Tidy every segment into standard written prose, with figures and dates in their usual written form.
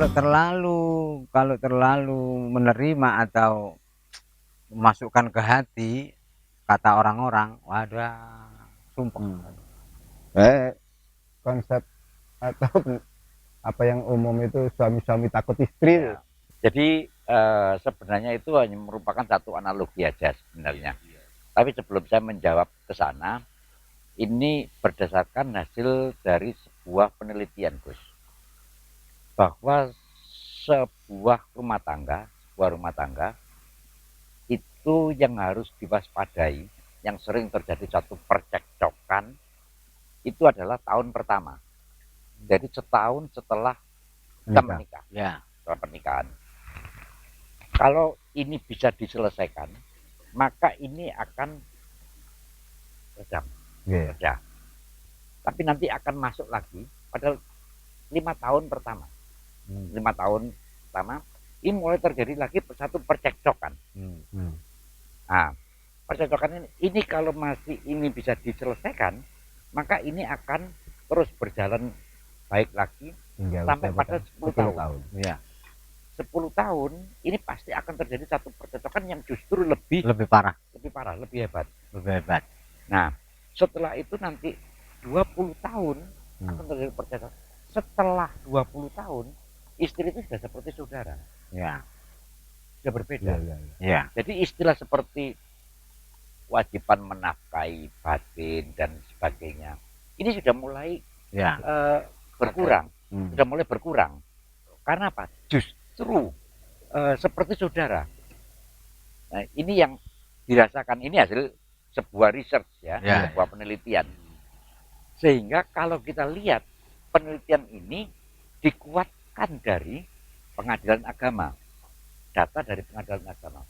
kalau terlalu menerima atau memasukkan ke hati kata orang-orang, wadah, sumpah. Konsep atau apa yang umum itu suami-suami takut istri. Ya. Jadi sebenarnya itu hanya merupakan satu analogi aja sebenarnya. Tapi sebelum saya menjawab ke sana, ini berdasarkan hasil dari sebuah penelitian, Gus. Bahwa sebuah rumah tangga itu yang harus diwaspadai, yang sering terjadi satu percekcokan, itu adalah tahun pertama. Jadi setahun setelah kita menikah, Ya. setelah pernikahan. Kalau ini bisa diselesaikan, maka ini akan redam. Ya. Tapi nanti akan masuk lagi pada 5 tahun pertama. 5 tahun pertama, ini mulai terjadi lagi satu percekcokan. Nah, percekcokan ini kalau masih ini bisa diselesaikan, maka ini akan terus berjalan baik lagi sampai pada 10 tahun. Ya. 10 tahun ini pasti akan terjadi satu percekcokan yang justru lebih parah, lebih hebat. Nah, setelah itu nanti 20 tahun akan terjadi percekcokan. Setelah 20 tahun, istri itu sudah seperti saudara. Ya. Sudah berbeda. Ya. Jadi istilah seperti kewajiban menafkahi batin dan sebagainya, ini sudah mulai berkurang. Sudah mulai berkurang. Karena apa? Justru seperti saudara. Nah, ini yang dirasakan, ini hasil sebuah research sebuah penelitian. Sehingga kalau kita lihat penelitian ini dikuatkan dari pengadilan agama, data dari pengadilan agama.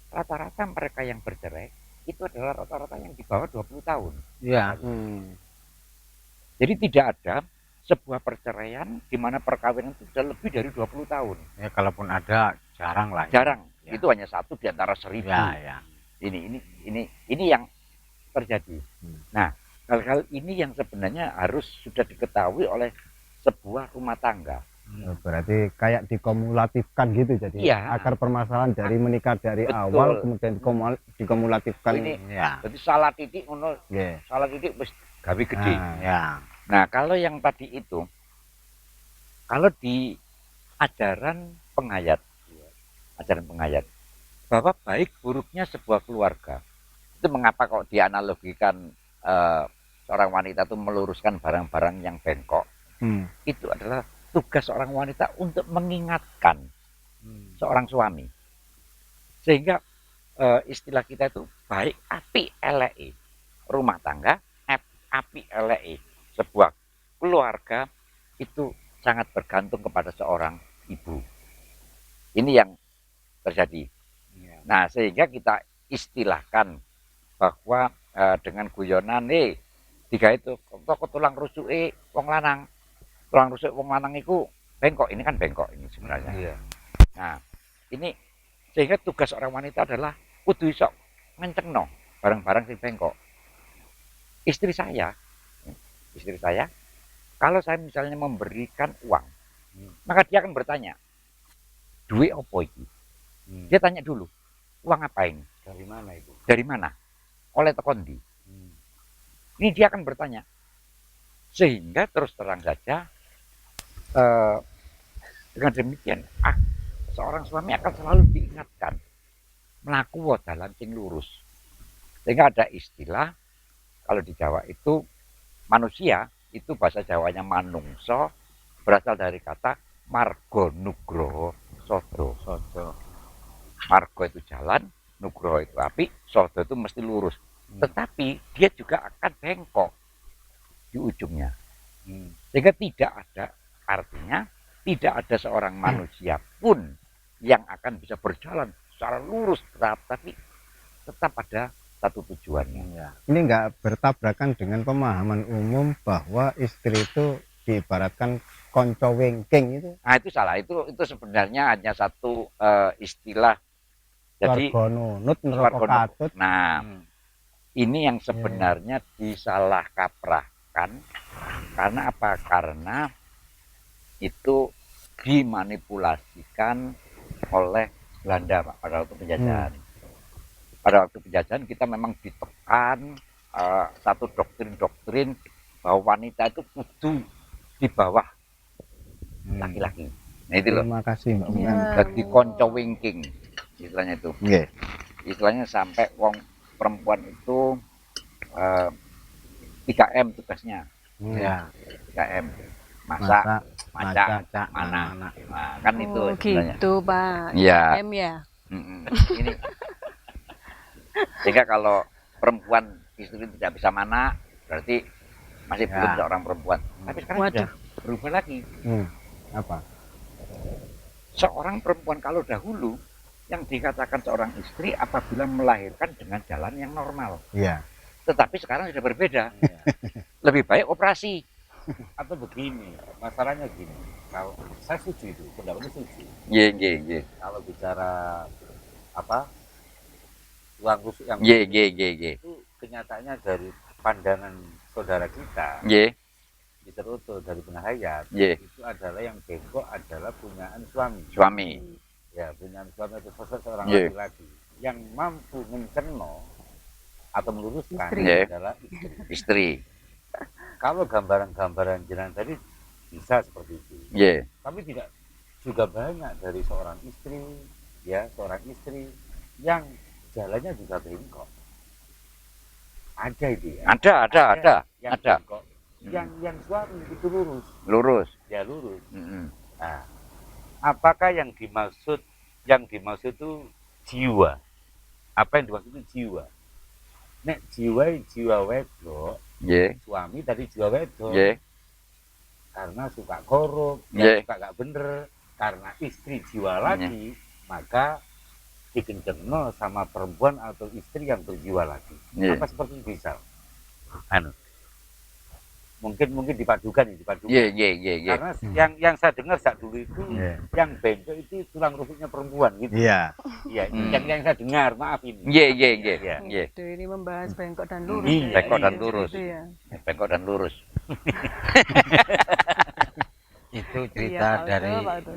Rata-rata mereka yang bercerai itu adalah rata-rata yang di bawah 20 tahun. Ya. Jadi tidak ada sebuah perceraian di mana perkawinan itu sudah lebih dari 20 tahun. Ya, kalaupun ada jarang lah. Jarang. Ya. Itu hanya 1 di antara 1000. Ya. Ini yang terjadi. Nah, hal-hal ini yang sebenarnya harus sudah diketahui oleh sebuah rumah tangga. Berarti kayak dikumulatifkan gitu, jadi akar permasalahan dari menikah dari awal kemudian dikumulatifkan. Ini jadi salah titik salah titik wis gawe gede. Nah, kalau yang tadi itu, kalau di ajaran penghayat bahwa baik buruknya sebuah keluarga, itu mengapa kok dianalogikan seorang wanita itu meluruskan barang-barang yang bengkok. Itu adalah tugas seorang wanita untuk mengingatkan seorang suami. Sehingga istilah kita itu baik api elei rumah tangga, api elei sebuah keluarga itu sangat bergantung kepada seorang ibu. Ini yang terjadi. Nah, sehingga kita istilahkan bahwa dengan guyonan tiga itu kok tulang rusuke wong lanang. Tulang rusuk wong lanang itu bengkok, ini kan bengkok ini sebenarnya. Nah, ini sehingga tugas seorang wanita adalah kudu iso ngencengno barang-barang sing bengkok. Istri saya, kalau saya misalnya memberikan uang, maka dia akan bertanya, duit apa itu? Dia tanya dulu, uang apa ini? Dari mana itu? Dari mana? Oleh tekondi. Ini dia akan bertanya. Sehingga terus terang saja, dengan demikian, seorang suami akan selalu diingatkan melaku dalan sing lurus. Sehingga ada istilah, kalau di Jawa itu manusia, itu bahasa Jawanya manungso, berasal dari kata margo nugroho sodo. Margo itu jalan, nugroho itu api, sodo itu mesti lurus. Tetapi dia juga akan bengkok di ujungnya. Sehingga tidak ada, artinya tidak ada seorang manusia pun yang akan bisa berjalan secara lurus, tapi tetap ada satu tujuannya. Ini enggak bertabrakan dengan pemahaman umum bahwa istri itu diibaratkan konco wengking itu. Nah, itu salah. Itu sebenarnya hanya satu istilah. Jadi nunut neraka katut. Nah, ini yang sebenarnya disalah kaprahkan. Karena apa? Karena itu dimanipulasikan oleh Belanda Pak, pada waktu penjajahan. Pada waktu penjajahan kita memang ditekan satu doktrin bahwa wanita itu kudu di bawah laki-laki. Nah itu loh. Terima kasih Mbak Mungan. Jadi konco wingking istilahnya itu. Nggih. Istilahnya sampai wong perempuan itu 3M tugasnya. Ya. 3M. Masak, macak, macak, mana. Nah, kan itu Oh, sebenarnya. gitu Pak. Iya. M ya. Ini sehingga kalau perempuan istri tidak bisa mana berarti masih belum seorang perempuan. Tapi sekarang Waduh. sudah berubah lagi. Apa? Seorang perempuan kalau dahulu yang dikatakan seorang istri apabila melahirkan dengan jalan yang normal. Iya. Tetapi sekarang sudah berbeda. Lebih baik operasi. Atau begini, masalahnya gini. Kalau saya setuju itu, pendapatnya setuju. Ye. Kalau bicara apa uang rusuk yang Ye. itu kenyataannya dari pandangan saudara kita Ye. di Teruto dari Benah Hayat Ye. itu adalah yang bengkok adalah punyaan suami. Suami. Ya, punyaan suami itu sosok seorang Ye. laki-laki yang mampu mencerno atau meluruskan Istri. Ye. adalah istri. Istri. Kalau gambaran-gambaran jenengan tadi bisa seperti itu. Ye. Tapi tidak juga banyak dari seorang istri, ya seorang istri yang jalannya juga bengkok. Ada itu ya. Ada. Yang Ada. bengkok. Yang suami itu lurus, Lurus. ya lurus. Mm-mm. Nah, apakah yang dimaksud itu jiwa? Apa yang dimaksud itu jiwa? Nek jiwa wedok, Ye. suami tadi jiwa wedok. Ye. Karena suka korup, Ye. suka gak bener, karena istri jiwa lagi, maka dikencerno sama perempuan atau istri yang berjiwa lagi. Ye. Apa seperti itu bisa? Anu. Mungkin dipadukan. Ye. Karena yang saya dengar saat dulu itu, yang bengkok itu tulang rusuknya perempuan gitu. Iya. Iya, Hmm. yang saya dengar, maaf ini. Ye. Ya. Ye. Gitu, ini membahas bengkok dan lurus. Iya, ya. bengkok dan lurus. Gitu ya. Bengkok dan lurus. Itu Iya, Pak Udo.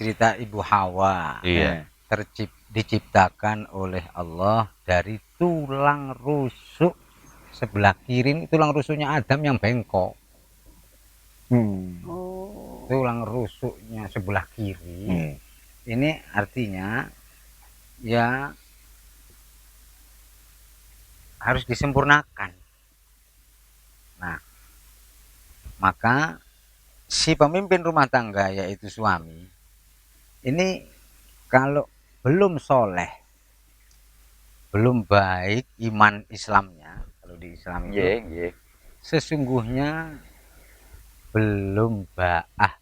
cerita Ibu Hawa. Iya. Diciptakan oleh Allah dari tulang rusuk sebelah kiri, tulang rusuknya Adam yang bengkok. Oh. Tulang rusuknya sebelah kiri. Ini artinya ya harus disempurnakan. Nah, maka si pemimpin rumah tangga yaitu suami ini kalau belum soleh, belum baik iman Islamnya, kalau di Islam itu Ye. sesungguhnya belum ba'ah.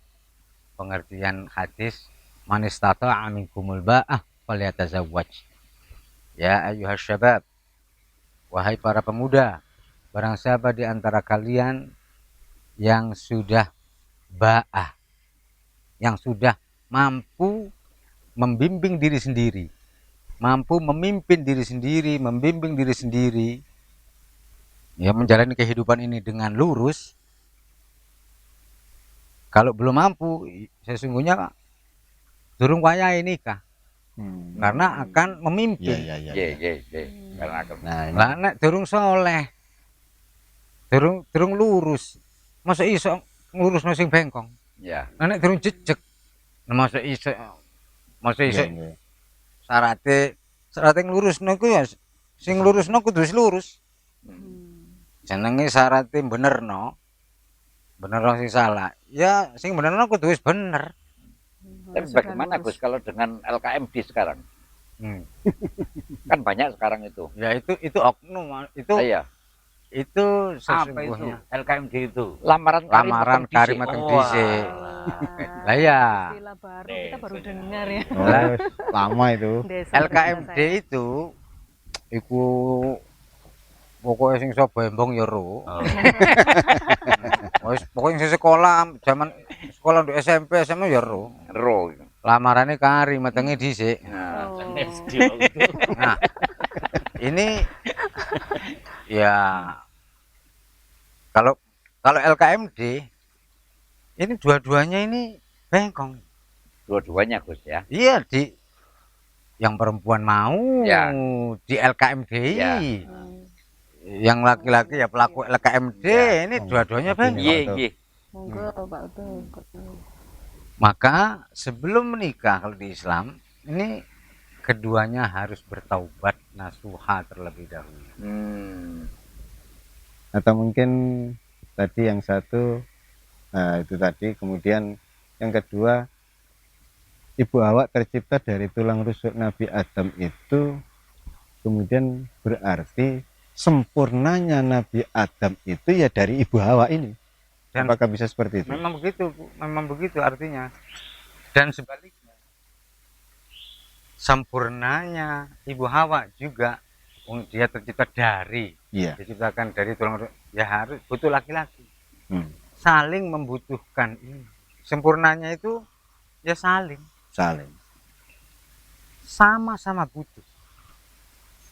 Pengertian hadis man istata'a minkumul ba'ah falyatazawwaj. Ya ayyuhas syabab, wahai para pemuda, barang siapa di antara kalian yang sudah ba'ah, yang sudah mampu membimbing diri sendiri, mampu memimpin diri sendiri, membimbing diri sendiri, ya menjalani kehidupan ini dengan lurus. Kalau belum mampu, sesungguhnya durung wayahe nikah, karena akan memimpin. Ye. Karena Lah nek durung soleh, durung lurus, masa iso ngurus sing bengkong. ya. Lah nek durung jejeg, masa iso syaratnya nglurusno iku ya sing lurusno kudu wis lurus. Jenenge syaratnya benerno sing salah. Ya sing benerno kudu wis bener. Tapi bagaimana Gus kalau dengan LKMD sekarang? Kan banyak sekarang itu. Ya itu oknum, itu Iya. itu Apa itu? sesungguhnya LKMD itu. Lamaran kari meteng dhisik. Lah ya. Istilah baru kita baru dengar ya. Lama itu. Desa LKMD itu iku pokoknya sing iso bembong ya ro. Wis pokoknya sing sekolah zaman sekolah di SMP SMA ya ro. Ro. Lamarane kari metenge dhisik. Nah, Oh. Nah, ini ya kalau LKMD ini dua-duanya ini bengkong. Dua-duanya Gus ya. Iya, yang perempuan mau Ya. di LKMDI. Ya. Yang laki-laki ya pelaku LKMD. Ya. Ini dua-duanya Tapi bengkok. Iya, Pak Uto. iya. Monggo Pak Uto. Maka sebelum menikah kalau di Islam ini keduanya harus bertaubat nasuha terlebih dahulu. Atau mungkin tadi yang satu, nah itu tadi, kemudian yang kedua, Ibu Hawa tercipta dari tulang rusuk Nabi Adam itu, kemudian berarti sempurnanya Nabi Adam itu ya dari Ibu Hawa ini. Dan Apakah bisa seperti itu? memang begitu, Bu. Memang begitu artinya. Dan sebaliknya, sempurnanya Ibu Hawa juga, dia tercipta dari, Iya. diciptakan dari tulang rusuk, ya harus butuh laki-laki. Saling membutuhkan ini. Sempurnanya itu ya saling sama-sama butuh.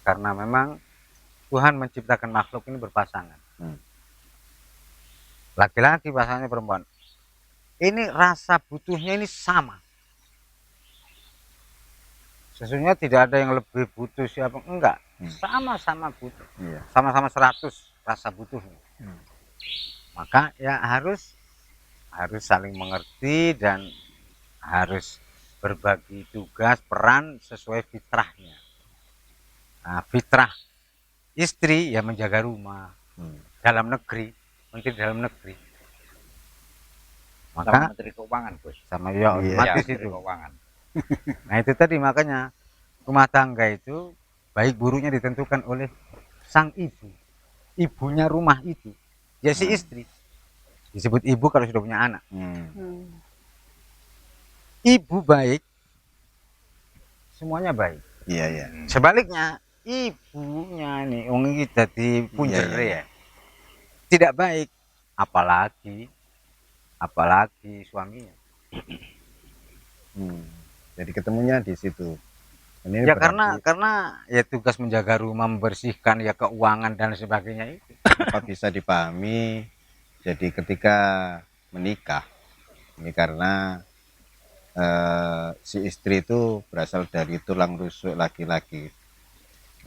Karena memang Tuhan menciptakan makhluk ini berpasangan. Laki-laki pasangannya perempuan. Ini rasa butuhnya ini sama. Sesungguhnya tidak ada yang lebih butuh siapa, enggak. Sama-sama butuh. Iya. Sama-sama 100 rasa butuhnya. Maka ya harus saling mengerti dan harus berbagi tugas peran sesuai fitrahnya. Nah, fitrah istri ya menjaga rumah dalam negeri, menteri dalam negeri. Sama Maka Menteri Keuangan Gus. sama ya Iya. otomatis Menteri itu. Keuangan. Nah itu tadi makanya rumah tangga itu baik buruknya ditentukan oleh sang ibu, ibunya rumah itu, ya si istri. Disebut ibu kalau sudah punya anak. Ibu baik, semuanya baik. Iya, iya. Sebaliknya ibunya nih, wong iki dadi punjer Iya, iya. ya, tidak baik, apalagi suaminya. Jadi ketemunya di situ. Ini Ya berarti karena ya tugas menjaga rumah, membersihkan ya keuangan dan sebagainya itu. apa bisa dipahami. Jadi ketika menikah ini karena si istri itu berasal dari tulang rusuk laki-laki.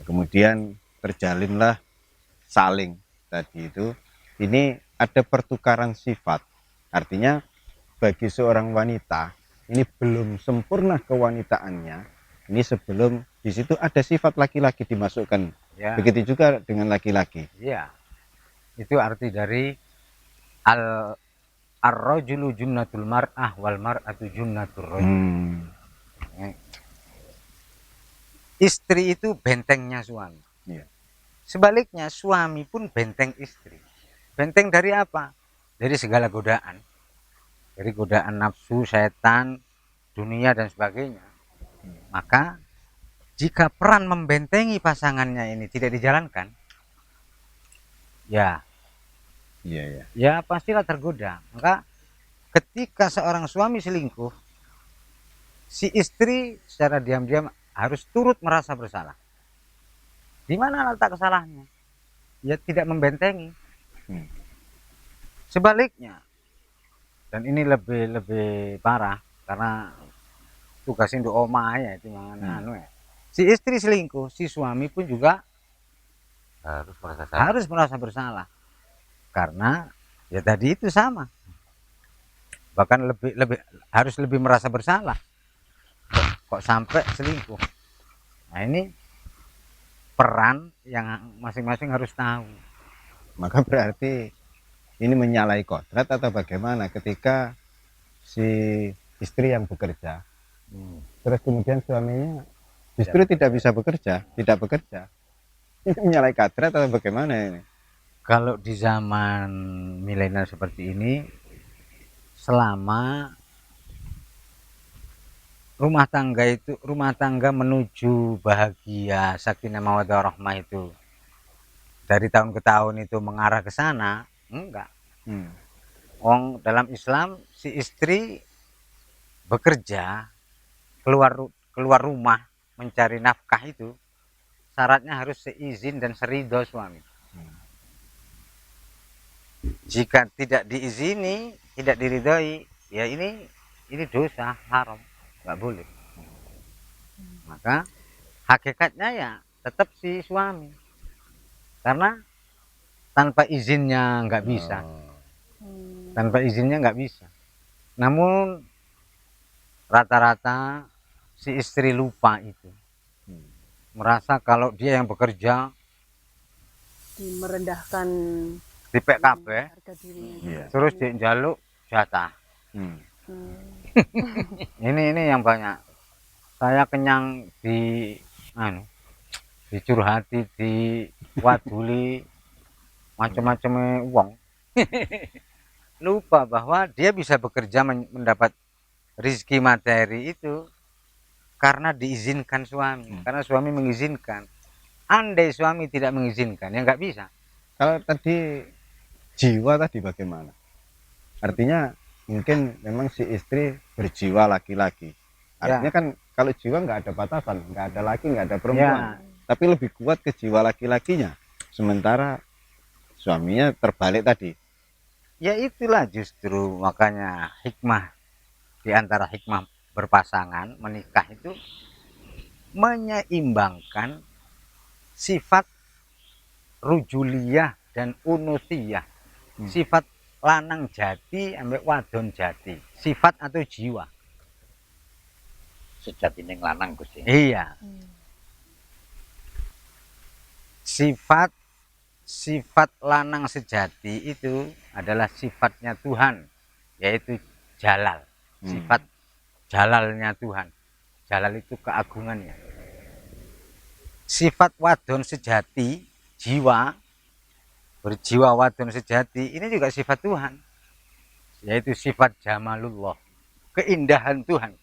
Kemudian terjalinlah saling tadi itu. Ini ada pertukaran sifat. Artinya bagi seorang wanita ini belum sempurna kewanitaannya. Ini sebelum di situ ada sifat laki-laki dimasukkan. Ya. Begitu juga dengan laki-laki. Iya. Itu arti dari ar-rajulu junnatul mar'ah wal mar'atu junnatur rajul. Istri itu bentengnya suami. Iya. Sebaliknya suami pun benteng istri. Benteng dari apa? Dari segala godaan. Dari godaan nafsu, setan, dunia dan sebagainya. Maka jika peran membentengi pasangannya ini tidak dijalankan, ya pastilah tergoda. Maka ketika seorang suami selingkuh, si istri secara diam-diam harus turut merasa bersalah. Di mana letak kesalahannya? Ya tidak membentengi. Sebaliknya, dan ini lebih parah karena tugas induk oma ya itu ya. Si istri selingkuh, si suami pun juga harus merasa bersalah. Karena ya tadi itu sama. Bahkan harus lebih merasa bersalah. Kok sampai selingkuh. Nah, ini peran yang masing-masing harus tahu. Maka berarti ini menyalahi kodrat atau bagaimana ketika si istri yang bekerja terus kemudian suaminya justru tidak bisa bekerja, tidak bekerja. Ini menyalahi kodrat atau bagaimana ini? Kalau di zaman milenial seperti ini, selama rumah tangga menuju bahagia, sakinah mawaddah warahmah itu dari tahun ke tahun itu mengarah ke sana, enggak. Wong dalam Islam si istri bekerja keluar rumah mencari nafkah itu syaratnya harus seizin dan seridho suami. Jika tidak diizini, tidak diridhoi, ya ini dosa haram. nggak boleh. Maka hakikatnya ya tetap si suami, karena tanpa izinnya nggak bisa, tanpa izinnya nggak bisa. Namun rata-rata si istri lupa itu, merasa kalau dia yang bekerja Merendahkan di PKB harga dirinya. Iya. terus dia njaluk jatah. Hmm. Ini yang banyak. Saya kenyang dicurhati, diwaduli macam-macam uang. Lupa bahwa dia bisa bekerja mendapat rezeki materi itu karena diizinkan suami, karena suami mengizinkan. Andai suami tidak mengizinkan, ya nggak bisa. Kalau tadi jiwa tadi bagaimana? Artinya mungkin memang si istri berjiwa laki-laki. Artinya kan kalau jiwa nggak ada batasan, nggak ada laki, nggak ada perempuan. Tapi lebih kuat ke jiwa laki-lakinya. Sementara suaminya terbalik tadi. Ya itulah justru makanya hikmah di antara hikmah berpasangan menikah itu menyeimbangkan sifat rujuliyah dan unusiyah, sifat lanang jati ambek wadon jati, sifat atau jiwa. Sejatine lanang Gusti. Iya, sifat lanang sejati itu adalah sifatnya Tuhan, yaitu jalal, sifat jalalnya Tuhan. Jalal itu keagungannya. Sifat wadon sejati, jiwa, berjiwa wadon sejati, ini juga sifat Tuhan, yaitu sifat jamalullah, keindahan Tuhan.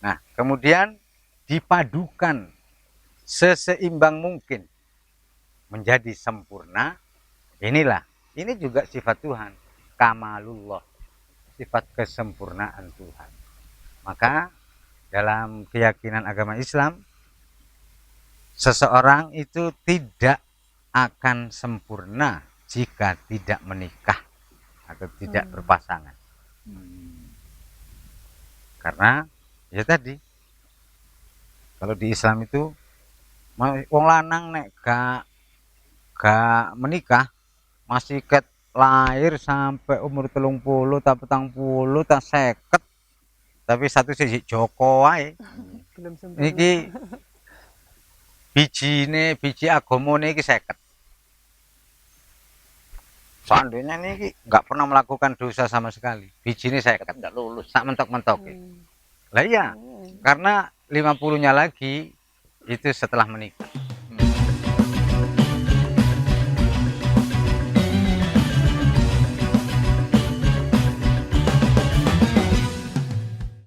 Nah, kemudian dipadukan seseimbang mungkin menjadi sempurna. Ini juga sifat Tuhan, kamalullah, sifat kesempurnaan Tuhan. Maka dalam keyakinan agama Islam, seseorang itu tidak akan sempurna jika tidak menikah atau tidak berpasangan. Karena ya tadi, kalau di Islam itu wong lanang nek gak menikah masih ket lahir sampai umur 30 tak 40 tak 50, tapi satu siji Joko wae. Belum sempurna. Niki biji agamane iki 50. Seandainya niki nggak pernah melakukan dosa sama sekali, bijine 50 Enggak lulus. sak mentok-mentok. Lah iya, karena 50-nya lagi itu setelah menikah.